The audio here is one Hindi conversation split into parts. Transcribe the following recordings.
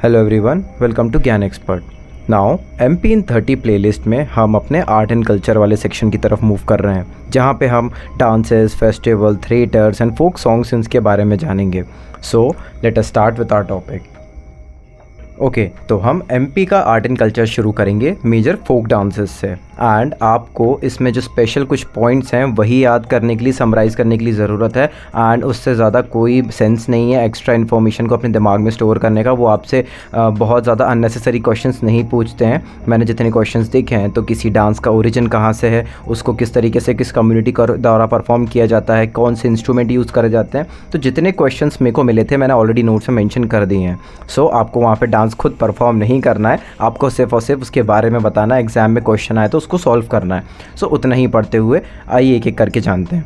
Hello everyone, welcome to Gyan expert. Now MP in 30 playlist में हम अपने आर्ट एंड कल्चर वाले सेक्शन की तरफ मूव कर रहे हैं, जहां पे हम dances, festival, theatres and folk songs इनके बारे में जानेंगे। So let us start with our topic. Okay, तो हम MP का आर्ट एंड कल्चर शुरू करेंगे मेजर फोक डांसेस से। एंड आपको इसमें जो स्पेशल कुछ पॉइंट्स हैं वही याद करने के लिए, समराइज़ करने के लिए ज़रूरत है। एंड उससे ज़्यादा कोई सेंस नहीं है एक्स्ट्रा इन्फॉर्मेशन को अपने दिमाग में स्टोर करने का। वो आपसे बहुत ज़्यादा अननेसेसरी क्वेश्चंस नहीं पूछते हैं। मैंने जितने क्वेश्चंस देखे हैं तो किसी डांस का ओरिजिन कहाँ से है, उसको किस तरीके से किस कम्युनिटी का द्वारा परफॉर्म किया जाता है, कौन से इंस्ट्रूमेंट यूज़ करे जाते हैं, तो जितने क्वेश्चंस मेरे को मिले थे मैंने ऑलरेडी नोट्स में मेंशन कर दिए हैं। सो आपको वहाँ पे डांस खुद परफॉर्म नहीं करना है, आपको सिर्फ और सिर्फ उसके बारे में बताना है। एग्जाम में क्वेश्चन आए तो उसको सॉल्व करना है। सो उतना ही पढ़ते हुए आइए एक एक करके जानते हैं।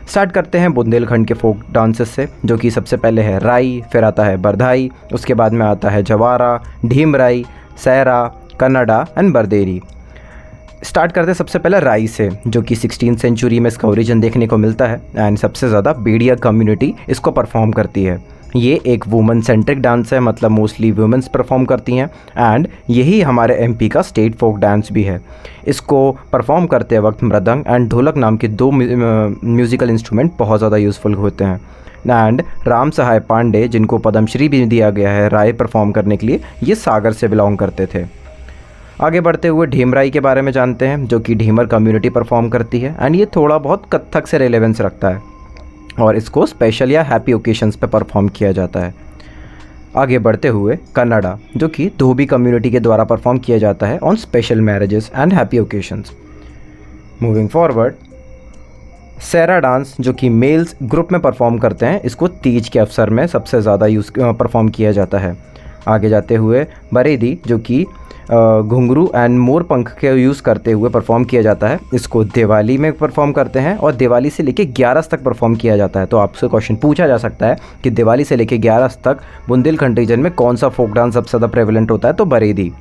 स्टार्ट करते हैं बुंदेलखंड के फोक डांसेस से, जो कि सबसे पहले है राई, फिर आता है बरधाई, उसके बाद में आता है जवारा, ढीमराई, सैरा, कन्नड़ा एंड बरदेरी। स्टार्ट करते हैं सबसे पहले राई से, जो कि 16th सेंचुरी में इसका ओरिजिन देखने को मिलता है। एंड सबसे ज़्यादा बेड़िया कम्युनिटी इसको परफॉर्म करती है। ये एक वुमेन सेंट्रिक डांस है, मतलब मोस्टली वुमेन्स परफॉर्म करती हैं। एंड यही हमारे MP का स्टेट फोक डांस भी है। इसको परफॉर्म करते वक्त मृदंग एंड ढोलक नाम के दो म्यूज़िकल इंस्ट्रूमेंट बहुत ज़्यादा यूज़फुल होते हैं। एंड राम सहाय पांडे, जिनको पद्मश्री भी दिया गया है राय परफॉर्म करने के लिए, ये सागर से बिलोंग करते थे। आगे बढ़ते हुए ढीमराई के बारे में जानते हैं, जो कि ढीमर कम्युनिटी परफॉर्म करती है। एंड ये थोड़ा बहुत कत्थक से रेलेवेंस रखता है और इसको स्पेशल या हैप्पी ओकेशंस पे परफॉर्म किया जाता है। आगे बढ़ते हुए कन्नड़ा, जो कि धोबी कम्युनिटी के द्वारा परफॉर्म किया जाता है on special marriages and happy occasions. Moving forward, Saira dance, जो कि मेल्स ग्रुप में परफॉर्म करते हैं, इसको तीज के अवसर में सबसे ज़्यादा परफॉर्म किया जाता है। आगे जाते हुए बरेदी, जो कि घुंघरू एंड मोर पंख के यूज़ करते हुए परफॉर्म किया जाता है। इसको दिवाली में परफॉर्म करते हैं और दिवाली से लेके 11 तक परफॉर्म किया जाता है। तो आपसे क्वेश्चन पूछा जा सकता है कि दिवाली से लेके 11 तक बुंदेलखंड रीजन में कौन सा फोक डांस सबसे ज़्यादा प्रेवलेंट होता है, तो बरेदी।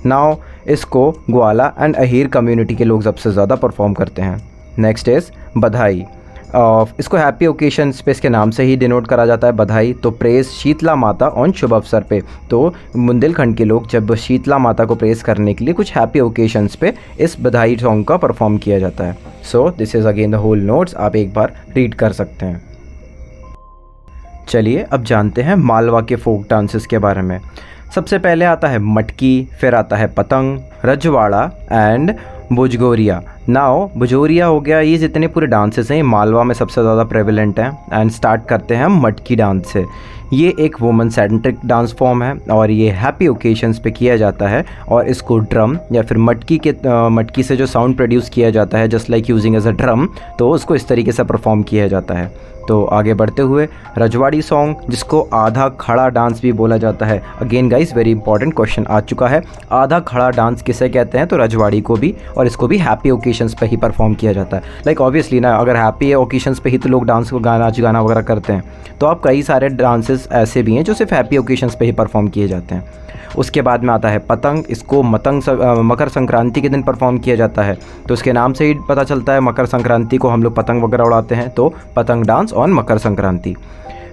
नाउ इसको ग्वाला एंड अहीर कम्युनिटी के लोग सबसे ज़्यादा परफॉर्म करते हैं। नेक्स्ट इज़ बधाई। इसको हैप्पी ओकेशंस पे इसके नाम से ही डिनोट करा जाता है, बधाई। तो प्रेस शीतला माता ऑन शुभ अवसर पे, तो बुंदेलखंड के लोग जब शीतला माता को प्रेस करने के लिए कुछ हैप्पी ओकेशंस पे इस बधाई सॉन्ग का परफॉर्म किया जाता है। So this is again the whole notes, आप एक बार रीड कर सकते हैं। चलिए अब जानते हैं मालवा के फोक डांसेस के बारे में। सबसे पहले आता है मटकी, फिर आता है पतंग, रजवाड़ा एंड भुजगोरिया। नाउ भुजोरिया हो गया, ये जितने पूरे डांसेस हैं ये मालवा में सबसे ज़्यादा प्रेवलेंट हैं। एंड स्टार्ट करते हैं हम मटकी डांस से। ये एक वुमन सेंट्रिक डांस फॉर्म है और ये हैप्पी ओकेशंस पे किया जाता है। और इसको ड्रम या फिर मटकी से जो साउंड प्रोड्यूस किया जाता है, just like using as a drum, तो उसको इस तरीके से परफॉर्म किया जाता है। तो आगे बढ़ते हुए रजवाड़ी सॉन्ग, जिसको आधा खड़ा डांस भी बोला जाता है। Again guys, very important question आ चुका है, आधा खड़ा डांस किसे कहते हैं, तो रजवाड़ी को भी। और इसको भी हैप्पी ओकेशंस पे ही परफॉर्म किया जाता है। लाइक ऑब्वियसली ना, अगर हैप्पी ओकेशंस पे ही तो लोग डांस को गाना वगैरह करते हैं, तो आप कई सारे डांसेस ऐसे भी हैं जो सिर्फ हैप्पी ओकेशंस पे ही परफॉर्म किए जाते हैं। उसके बाद में आता है पतंग। इसको मकर संक्रांति के दिन परफॉर्म किया जाता है। तो इसके नाम से ही पता चलता है मकर संक्रांति को हम लोग पतंग वगैरह उड़ाते हैं, तो पतंग डांस ऑन मकर संक्रांति।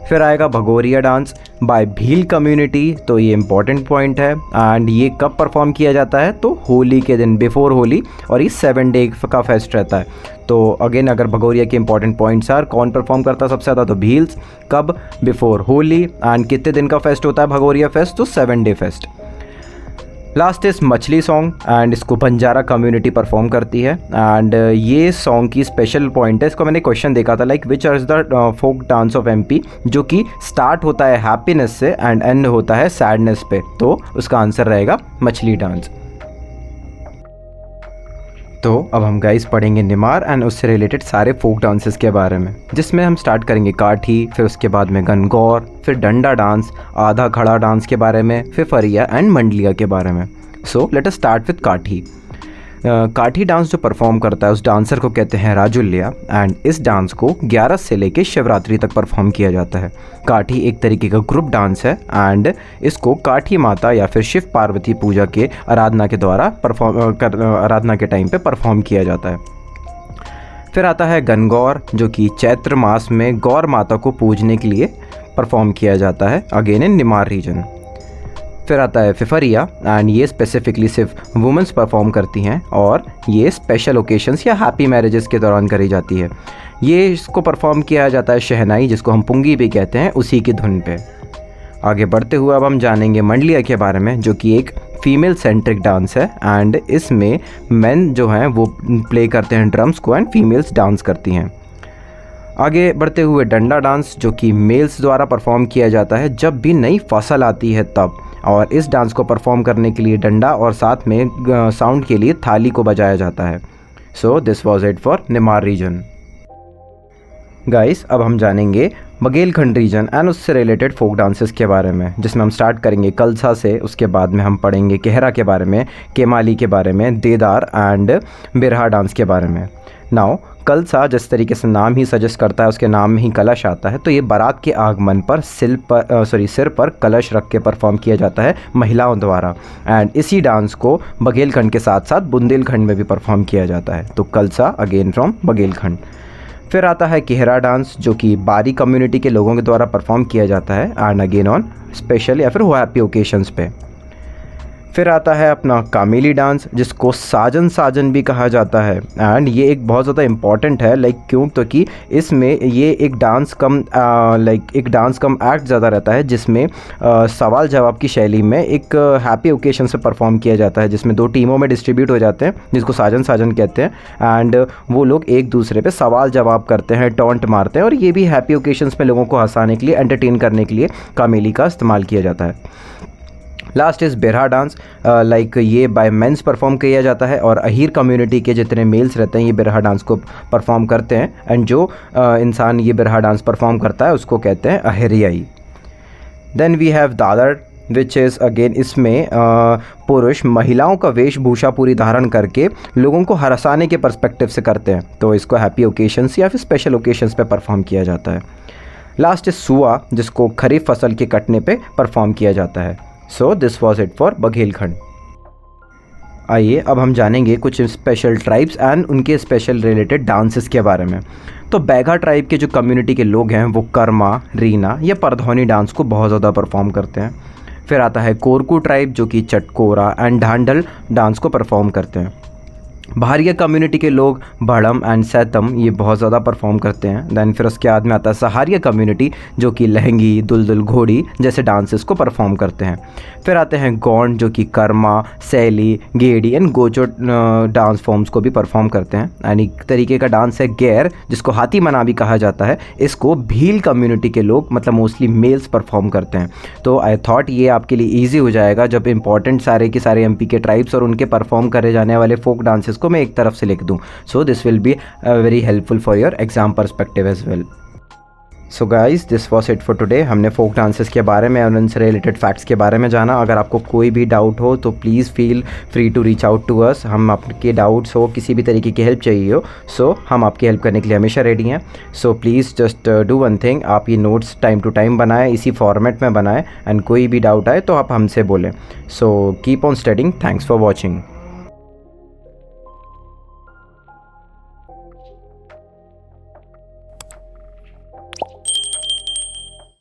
फिर आएगा Bhagoria dance bye Bhil community. तो ये इंपॉर्टेंट पॉइंट है। एंड ये कब परफॉर्म किया जाता है, तो होली के दिन, बिफोर होली। और ये 7 डे का फेस्ट रहता है। तो अगेन, अगर भगोरिया के इंपॉर्टेंट पॉइंट्स आर, कौन परफॉर्म करता है सबसे ज़्यादा, तो भील्स। कब, बिफोर होली। एंड कितने दिन का फेस्ट होता है भगोरिया फेस्ट, तो 7 डे फेस्ट। लास्ट इस मछली सॉन्ग, एंड इसको बंजारा कम्युनिटी परफॉर्म करती है। एंड ये सॉन्ग की स्पेशल पॉइंट है, इसको मैंने क्वेश्चन देखा था, like which is the folk dance of MP, जो कि स्टार्ट होता है हैप्पीनेस से एंड एंड होता है सैडनेस पे। तो उसका आंसर रहेगा मछली डांस। तो अब हम गाइस पढ़ेंगे निमार एंड उससे रिलेटेड सारे फोक डांसेस के बारे में, जिसमें हम स्टार्ट करेंगे काठी, फिर उसके बाद में गनगौर, फिर डंडा डांस, आधा खड़ा डांस के बारे में, फिर फरिया एंड मंडलिया के बारे में। सो लेट अस स्टार्ट विद काठी। काठी डांस जो परफॉर्म करता है उस डांसर को कहते हैं राजुल्या। एंड इस डांस को 11 से लेकर शिवरात्रि तक परफॉर्म किया जाता है। काठी एक तरीके का ग्रुप डांस है एंड इसको काठी माता या फिर शिव पार्वती पूजा के आराधना के द्वारा आराधना के टाइम पे परफॉर्म किया जाता है। फिर आता है गनगौर, जो कि चैत्र मास में गौर माता को पूजने के लिए परफॉर्म किया जाता है, अगेन इन निमार रीजन। फिर आता है फिफरिया, एंड ये स्पेसिफिकली सिर्फ वुमेंस परफॉर्म करती हैं और ये स्पेशल ओकेशंस या हैप्पी मैरिजेस के दौरान करी जाती है। ये इसको परफॉर्म किया जाता है शहनाई, जिसको हम पुंगी भी कहते हैं, उसी की धुन पे। आगे बढ़ते हुए अब हम जानेंगे मंडलिया के बारे में, जो कि एक फीमेल सेंट्रिक डांस है एंड इसमें मेन जो हैं वो प्ले करते हैं ड्रम्स को एंड फीमेल्स डांस करती हैं। आगे बढ़ते हुए डंडा डांस, जो कि मेल्स द्वारा परफॉर्म किया जाता है जब भी नई फसल आती है तब, और इस डांस को परफॉर्म करने के लिए डंडा और साथ में साउंड के लिए थाली को बजाया जाता है। So this was it for Nimar region. Guys, अब हम जानेंगे बघेलखंड रीजन एंड उससे रिलेटेड फोक डांसेस के बारे में, जिसमें हम स्टार्ट करेंगे कलसा से। उसके बाद में हम पढ़ेंगे केहरा के बारे में, केमाली के बारे में, देदार एंड बिरहा डांस के बारे में। नाउ कलसा, जिस तरीके से नाम ही सजेस्ट करता है, उसके नाम में ही कलश आता है, तो ये बारात के आगमन पर सिर पर कलश रख के परफॉर्म किया जाता है महिलाओं द्वारा। एंड इसी डांस को बघेलखंड के साथ साथ बुंदेलखंड में भी परफॉर्म किया जाता है। तो कलसा अगेन फ्रॉम बघेलखंड। फिर आता है केहरा डांस, जो कि बारी कम्युनिटी के लोगों के द्वारा परफॉर्म किया जाता है एंड अगेन ऑन स्पेशल या फिर हैप्पी ओकेशंस पे। फिर आता है अपना कामेली डांस, जिसको साजन साजन भी कहा जाता है एंड ये एक बहुत ज़्यादा इम्पॉर्टेंट है, लाइक क्यों, तो कि इसमें ये एक डांस कम एक्ट ज़्यादा रहता है, जिसमें सवाल जवाब की शैली में एक हैप्पी ओकेशन से परफॉर्म किया जाता है, जिसमें 2 टीमों में डिस्ट्रीब्यूट हो जाते हैं, जिसको साजन साजन कहते हैं। एंड वो लोग एक दूसरे पे सवाल जवाब करते हैं, टॉन्ट मारते हैं, और ये भी हैप्पी ओकेशंस में लोगों को हंसाने के लिए, एंटरटेन करने के लिए कामेली का इस्तेमाल किया जाता है। लास्ट इज़ बिरहा डांस, लाइक ये बाय मेंस परफॉर्म किया जाता है और अहीर कम्युनिटी के जितने मेल्स रहते हैं ये बिरहा डांस को परफॉर्म करते हैं एंड जो इंसान ये बिरहा डांस परफॉर्म करता है उसको कहते हैं Ahiriyai. Then we have Dadar, which is again, इसमें पुरुष महिलाओं का वेशभूषा पूरी धारण करके लोगों को हंसाने के पर्सपेक्टिव से करते हैं, तो इसको हैप्पी ओकेशंस या फिर स्पेशल ओकेशंस पे परफॉर्म किया जाता है। लास्ट इज सुआ, जिसको खरीफ फसल के कटने पे परफॉर्म किया जाता है। So this was it for Baghelkhand. आइए अब हम जानेंगे कुछ स्पेशल ट्राइब्स एंड उनके स्पेशल रिलेटेड डांसेस के बारे में। तो बैगा ट्राइब के जो कम्युनिटी के लोग हैं वो कर्मा, रीना या परधौनी डांस को बहुत ज़्यादा परफॉर्म करते हैं। फिर आता है कोरकू ट्राइब, जो कि चटकोरा एंड ढांडल डांस को परफॉर्म करते हैं। भारिया कम्युनिटी के लोग भड़म एंड सैतम ये बहुत ज़्यादा परफॉर्म करते हैं। दैन फिर उसके बाद में आता है सहारिया कम्युनिटी, जो कि लहंगी, दुलदुल, घोड़ी जैसे डांसेस को परफॉर्म करते हैं। फिर आते हैं गौंड, जो कि कर्मा, सैली, गेड़ी एंड गोचो डांस फॉर्म्स को भी परफॉर्म करते हैं। एंड एक तरीके का डांस है गैर, जिसको हाथी मना भी कहा जाता है। इसको भील कम्युनिटी के लोग, मतलब मोस्टली मेल्स, परफॉर्म करते हैं। तो आई थॉट ये आपके लिए ईजी हो जाएगा जब इंपॉर्टेंट सारे के सारे एमपी के ट्राइब्स और उनके परफॉर्म करे जाने वाले फोक डांसेस को मैं एक तरफ से लिख दूं। So this will be very helpful for your exam perspective as well. So guys, this was it for today. हमने फोक डांसेस के बारे में और उनसे रिलेटेड फैक्ट्स के बारे में जाना। अगर आपको कोई भी डाउट हो तो please feel free to reach out to us. हम आपके डाउट्स हो, किसी भी तरीके की हेल्प चाहिए हो, सो हम आपकी हेल्प करने के लिए हमेशा रेडी हैं। So please just do one thing, आप ये नोट्स टाइम टू टाइम बनाएं, इसी फॉर्मेट में बनाएं, एंड कोई भी डाउट आए तो आप हमसे बोलें। So keep on studying. Thanks for watching.